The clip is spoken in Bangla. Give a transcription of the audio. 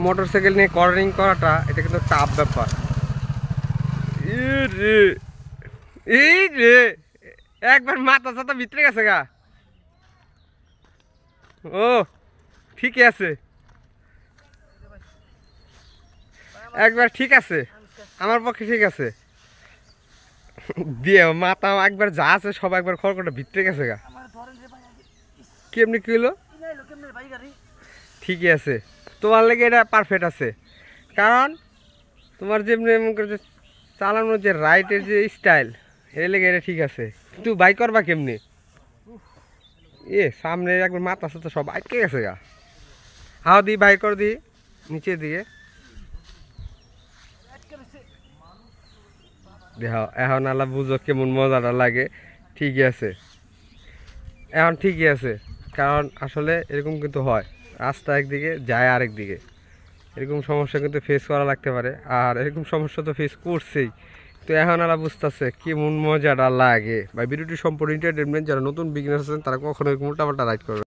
মোটরসাইকেল নিয়ে কর্নারিং করাটা এটা কিন্তু টাফ ব্যাপার। এই রে একবার মাথা সাথা ভিতরে গেছে গা। ও ঠিকই আছে, একবার ঠিক আছে, আমার পক্ষে ঠিক আছে। দিয়ে মাথা একবার যা আছে সব একবার খড়কটা ভিতরে গেছে গা। কেমনি কি হলো? ঠিকই আছে, তোমার লেগে এটা পারফেক্ট আছে। কারণ তোমার যেমনি চালানোর যে রাইটের যে স্টাইল এর লেগে এটা ঠিক আছে। কিন্তু বাইক করবা কেমনি? সামনে একবার মাথা সাথে সব আটকে গেছে গা। হাও দি বাইক কর দি নিচে দিয়ে দেখো এখন আলা বুঝো কেমন মজাটা লাগে। ঠিকই আছে, এখন ঠিকই আছে। কারণ আসলে এরকম কিন্তু হয়, রাস্তা একদিকে যায় আরেক দিকে, এরকম সমস্যা কিন্তু ফেস করা লাগতে পারে। আর এরকম সমস্যা তো ফেস করছেই। তো এখন আলা বুঝতেছে কেমন মজাটা লাগে। বা ভিডিওটি সম্পূর্ণ এন্টারটেনমেন্ট, যারা নতুন বিগিনার আছেন তারা কখনো এরকম উল্টাপাল্টা রাইড করবে।